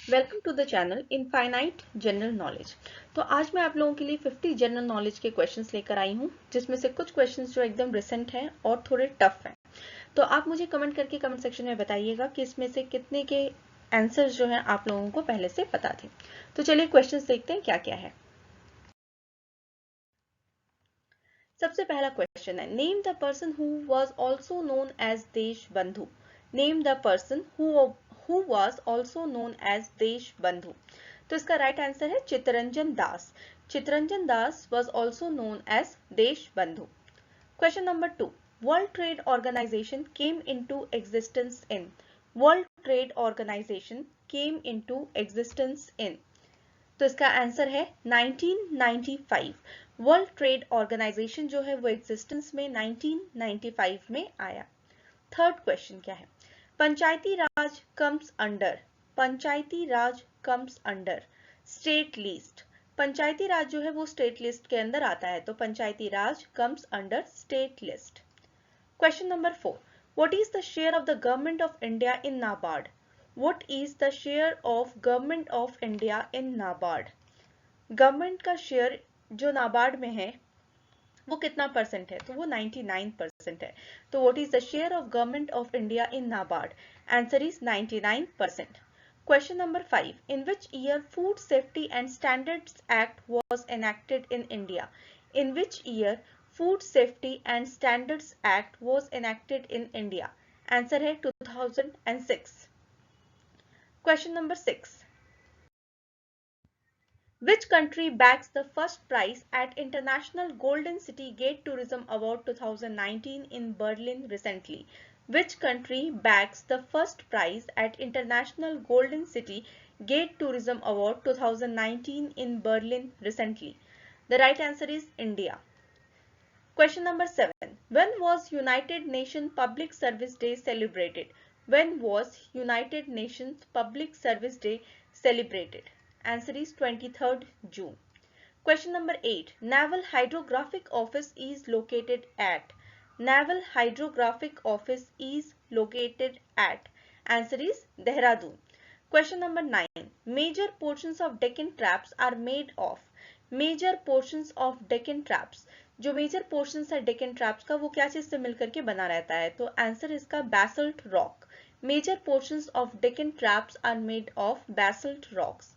Welcome to the channel infinite general knowledge. तो आज मैं आप लोगों के लिए 50 जनरल नॉलेज के क्वेश्चंस लेकर आई हूं, जिसमें से कुछ क्वेश्चंस जो एकदम रिसेंट हैं और थोड़े टफ हैं। तो आप मुझे कमेंट करके कमेंट सेक्शन में बताइएगा कि इसमें से कितने के आंसर्स जो हैं आप लोगों को पहले से पता थे। तो चलिए क्वेश्चंस देखते हैं क्या क्या है। सबसे पहला क्वेश्चन है, name the person who was also known as Deshbandhu. Name the person who was also known as Deshbandhu. तो इसका राइट आंसर है Chittaranjan Das. Chittaranjan Das was also known as Deshbandhu. Question number 2, world trade organisation came into existence in. World trade organisation came into existence in. तो इसका answer है 1995। World trade organisation जो है वो existence में 1995 में आया। थर्ड क्वेश्चन क्या है, पंचायती राज कम्स अंडर। पंचायती Raj comes under state list. पंचायती राज जो है वो स्टेट लिस्ट के अंदर आता है, तो Panchayati Raj comes under state list. Question number 4, what is the share of the government of India in NABARD. What is the share of government of India in NABARD? Government का share जो नाबार्ड में है वो कितना परसेंट है, तो वो 99% है। तो what is the share of government of India in NABARD? Answer is 99%। Question number 5, in which year food safety and standards act was enacted in India. In which year food safety and standards act was enacted in India. Answer है 2006। Question number 6. Which country bags the first prize at International Golden City Gate Tourism Award 2019 in Berlin recently? Which country bags the first prize at International Golden City Gate Tourism Award 2019 in Berlin recently? The right answer is India. Question number 7. When was United Nations Public Service Day celebrated? When was United Nations Public Service Day celebrated? Answer is 23rd June. Question number 8. Naval Hydrographic Office is located at. Naval Hydrographic Office is located at. Answer is Dehradun. Question number 9. Major portions of Deccan Traps are made of. Major portions of Deccan Traps. जो major portions है Deccan traps का वो क्या चीज से मिलकर के बना रहता है, तो आंसर इसका basalt rock. Major portions of Deccan traps are made of basalt rocks.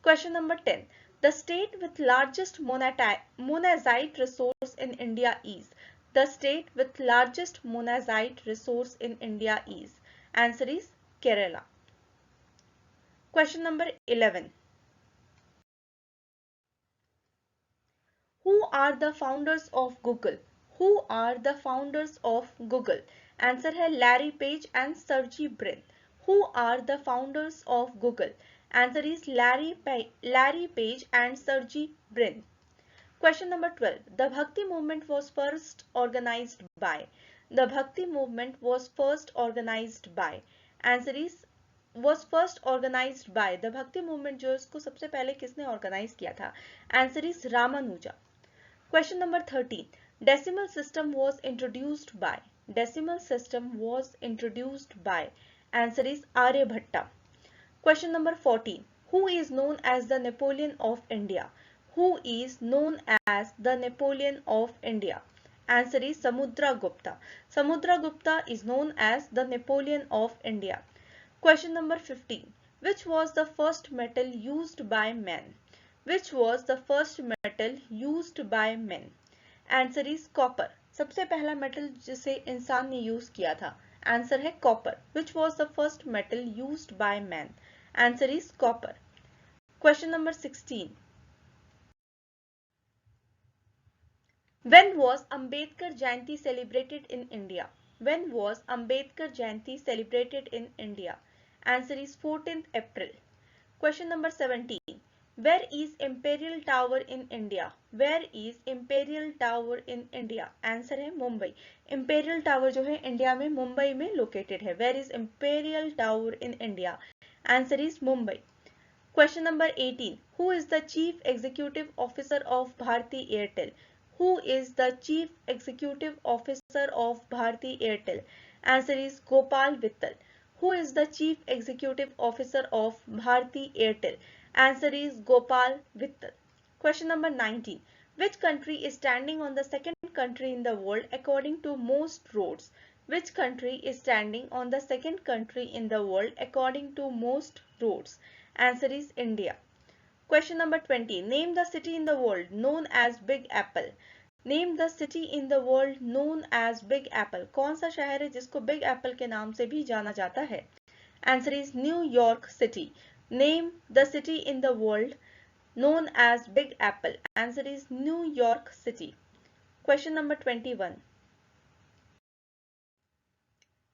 Question number 10, the state with largest monazite resource in India is. The state with largest monazite resource in India is. Answer is Kerala. Question number 11, Who are the founders of Google? Who are the founders of Google? Answer है Larry Page and Sergey Brin. Who are the founders of Google? Answer is Larry Page and Sergey Brin. Question number 12. The Bhakti movement was first organized by. The Bhakti movement was first organized by. Answer is was first organized by. The Bhakti movement जो इसको सबसे पहले किसने organise किया था? Answer is Ramanuja. Question number 13. Decimal system was introduced by. Decimal system was introduced by. Answer is Aryabhatta. Question number 14. Who is known as the Napoleon of India? Who is known as the Napoleon of India? Answer is Samudragupta. Samudragupta is known as the Napoleon of India. Question number 15. Which was the first metal used by men? Which was the first metal used by men? Answer is copper. सबसे पहला metal जिसे इंसान ने use किया था, answer है copper. Which was the first metal used by man? Answer is copper. Question number 16. When was Ambedkar Jayanti celebrated in India? When was Ambedkar Jayanti celebrated in India? Answer is 14th April. Question number 17. Where is Imperial Tower in India? Where is Imperial Tower in India? Answer है Mumbai. Imperial Tower जो है India में मुंबई में located है. Where is Imperial Tower in India? Answer is Mumbai. Question number 18. Who is the Chief Executive Officer of Bharti Airtel? Who is the Chief Executive Officer of Bharti Airtel? Answer is Gopal Vittal. Who is the Chief Executive Officer of Bharti Airtel? Answer is Gopal Vittal. Question number 19. Which country is standing on the second country in the world according to most roads? Which country is standing on the second country in the world according to most roads? Answer is India. Question number 20. Name the city in the world known as Big Apple. Name the city in the world known as Big Apple. कौन सा शहर है जिसको big Apple के नाम से भी जाना जाता है? Answer is New York City. Name the city in the world known as Big Apple. Answer is New York City. Question number 21.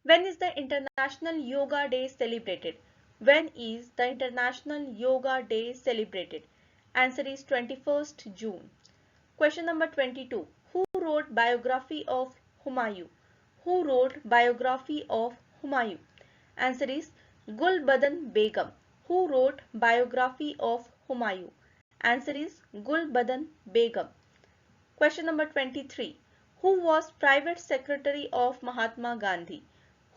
When is the International Yoga Day celebrated? When is the International Yoga Day celebrated? Answer is 21st June. Question number 22. Who wrote biography of Humayun? Who wrote biography of Humayun? Answer is Gulbadan Begum. Who wrote biography of Humayun? Answer is Gulbadan Begum. Question number 23. Who was Private Secretary of Mahatma Gandhi?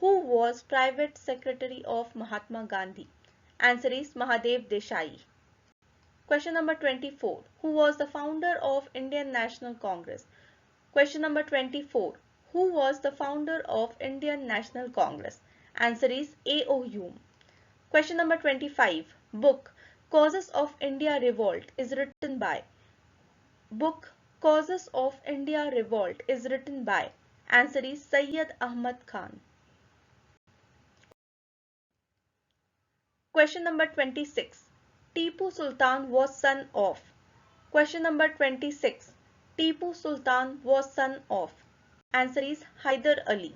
Who was Private Secretary of Mahatma Gandhi? Answer is Mahadev Desai. Question number 24. Who was the founder of Indian National Congress? Question number 24. Who was the founder of Indian National Congress? Answer is A.O. Hume. Question number 25. Book Causes of India Revolt is written by. Book Causes of India Revolt is written by. Answer is Syed Ahmad Khan. Question number 26. Tipu Sultan was son of. Question number 26. Tipu Sultan was son of. Answer is Hyder Ali.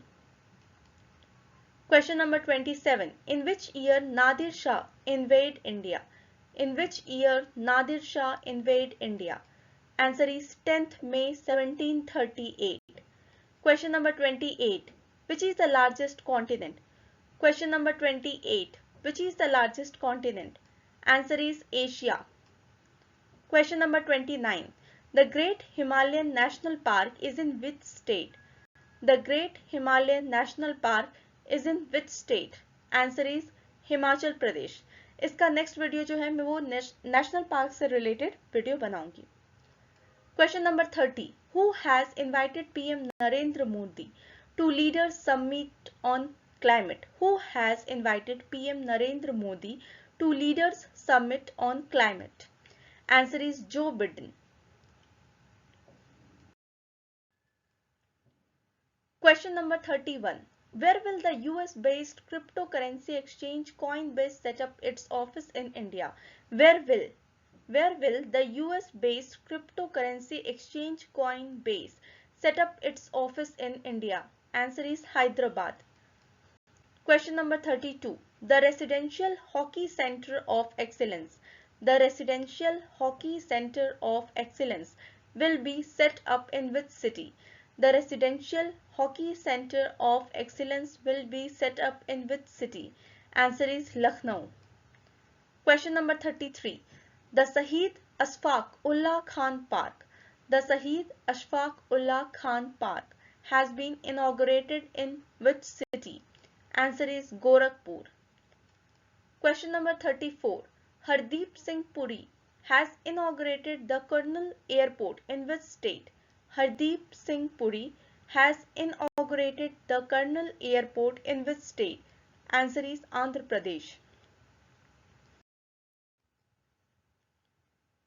Question number 27. In which year Nadir Shah invaded India? In which year Nadir Shah invaded India? Answer is 10th May 1738. Question number 28. Which is the largest continent? Question number 28. Which is the largest continent? Answer is Asia. Question number 29. The Great Himalayan National Park is in which state? The Great Himalayan National Park is in which state? Answer is Himachal Pradesh. इसका next video जो है मैं वो national park से related video बनाऊंगी. Question number 30. Who has invited PM Narendra Modi to Leaders Summit on Climate? Who has invited PM Narendra Modi to Leaders Summit on Climate? Answer is Joe Biden. Question number 31. Where will the US-based cryptocurrency exchange Coinbase set up its office in India? Where will the US-based cryptocurrency exchange Coinbase set up its office in India? Answer is Hyderabad. Question number 32. The Residential Hockey Center of Excellence. The Residential Hockey Center of Excellence will be set up in which city? The Residential Hockey Center of Excellence will be set up in which city? Answer is Lucknow. Question number 33. The Shahid Ashfaq Ullah Khan Park. The Shahid Ashfaq Ullah Khan Park has been inaugurated in which city? Answer is Gorakhpur. Question number 34. Hardeep Singh Puri has inaugurated the Karnal Airport in which state? Hardeep Singh Puri has inaugurated the Karnal Airport in which state? Answer is Andhra Pradesh.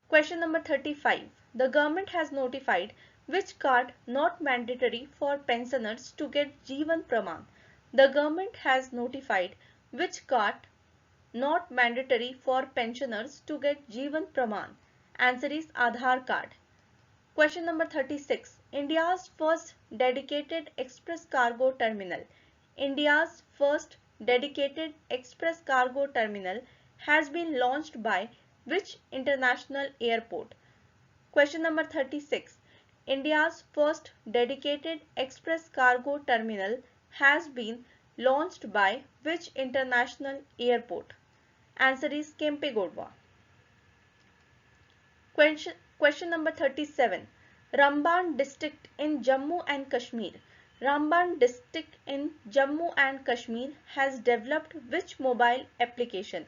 Question number 35. The government has notified which card not mandatory for pensioners to get Jeevan Praman? The government has notified which card not mandatory for pensioners to get Jeevan Praman? Answer is Aadhaar card. Question number 36. India's first dedicated express cargo terminal. India's first dedicated express cargo terminal has been launched by which international airport? Question number 36. India's first dedicated express cargo terminal has been launched by which international airport? Answer is Kempegowda. Question number 37. Ramban district in Jammu and Kashmir. Ramban district in Jammu and Kashmir has developed which mobile application?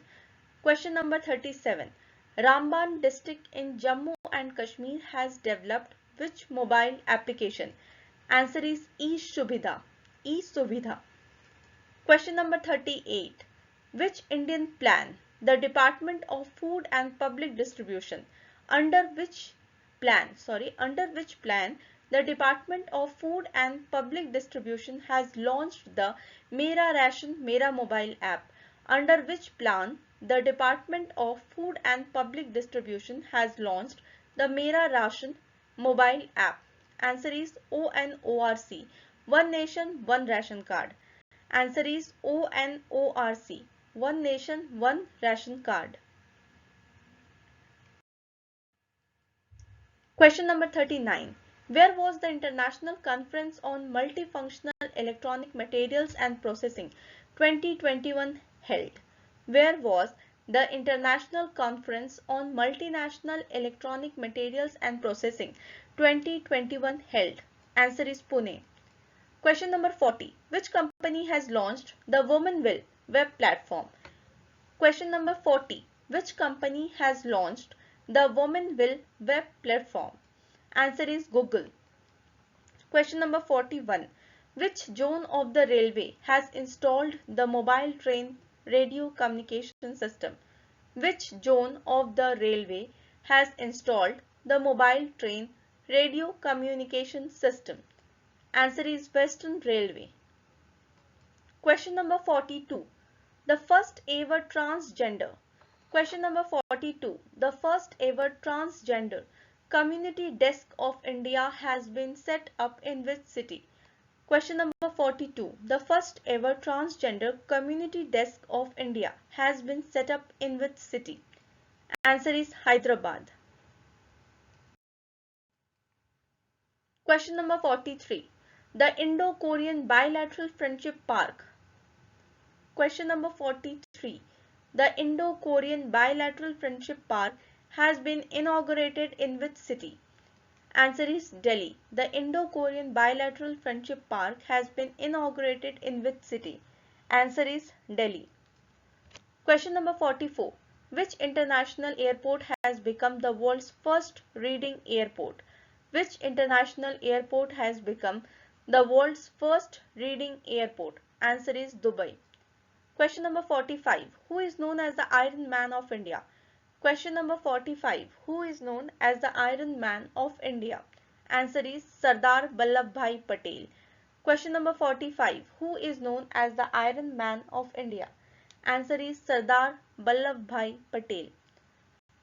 Question number 37. Ramban district in Jammu and Kashmir has developed which mobile application? Answer is eSubhida. eSubhida. Question number 38. Which Indian plan? The Department of Food and Public Distribution. Under which plan the Department of Food and Public Distribution has launched the Mera Ration Mera Mobile app? Under which plan the Department of Food and Public Distribution has launched the Mera Ration mobile app? Answer is ONORC. One Nation, One Ration Card. Answer is ONORC. One Nation, One Ration Card. Question number 39. Where was the International Conference on Multifunctional Electronic Materials and Processing 2021 held? Where was the International Conference on Multinational Electronic Materials and Processing 2021 held? Answer is Pune. Question number 40. Which company has launched the Womanville web platform? Question number 40. Which company has launched the Womanville web platform? Answer is Google. Question number 41. Which zone of the railway has installed the mobile train radio communication system? Which zone of the railway has installed the mobile train radio communication system? Answer is Western Railway. Question number 42. The first ever transgender. Question number 42. The first ever transgender community desk of India has been set up in which city? Question number 42. The first ever transgender community desk of India has been set up in which city? Answer is Hyderabad. Question number 43. The Indo-Korean Bilateral Friendship Park. Question number 43. The Indo-Korean Bilateral Friendship Park has been inaugurated in which city? Answer is Delhi. The Indo-Korean Bilateral Friendship Park has been inaugurated in which city? Answer is Delhi. Question number 44. Which international airport has become the world's first reading airport? Which international airport has become the world's first reading airport? Answer is Dubai. Question number 45. Who is known as the Iron Man of India? Question number 45. Who is known as the Iron Man of India? Answer is Sardar Vallabhbhai Patel. Question number 45. Who is known as the Iron Man of India? Answer is Sardar Vallabhbhai Patel.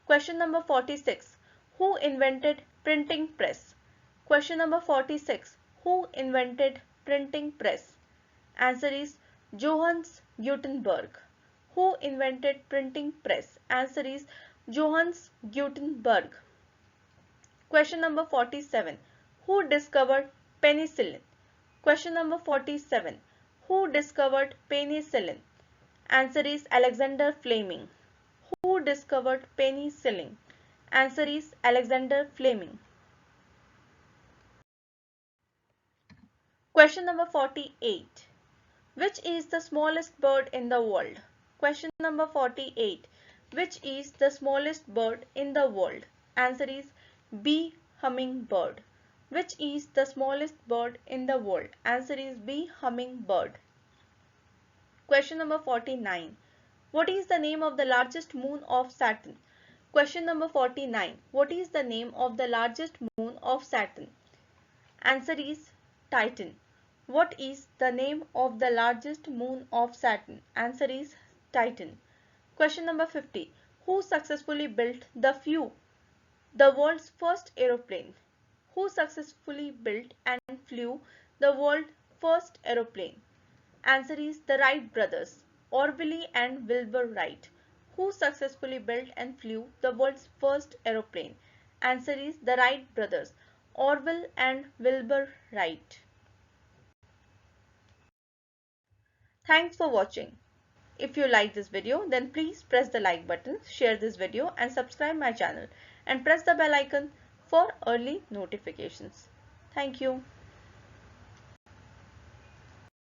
Question number 46. Who invented printing press? Question number 46. Who invented printing press? Answer is Johannes Gutenberg. Who invented printing press? Answer is Johannes Gutenberg. Question number 47. Who discovered penicillin? Question number 47. Who discovered penicillin? Answer is Alexander Fleming. Who discovered penicillin? Answer is Alexander Fleming. Question number 48. Which is the smallest bird in the world? Question number 48. Which is the smallest bird in the world? Answer is bee hummingbird. Which is the smallest bird in the world? Answer is bee hummingbird. Question number 49. What is the name of the largest moon of Saturn? Question number 49. What is the name of the largest moon of Saturn? Answer is Titan. What is the name of the largest moon of Saturn? Answer is Titan. Question number 50. Who successfully built the world's first aeroplane? Who successfully built and flew the world's first aeroplane? Answer is the Wright brothers, Orville and Wilbur Wright. Who successfully built and flew the world's first aeroplane? Answer is the Wright brothers, Orville and Wilbur Wright. Thanks for watching. If you like this video, then please press the like button, share this video and subscribe my channel and press the bell icon for early notifications. Thank you.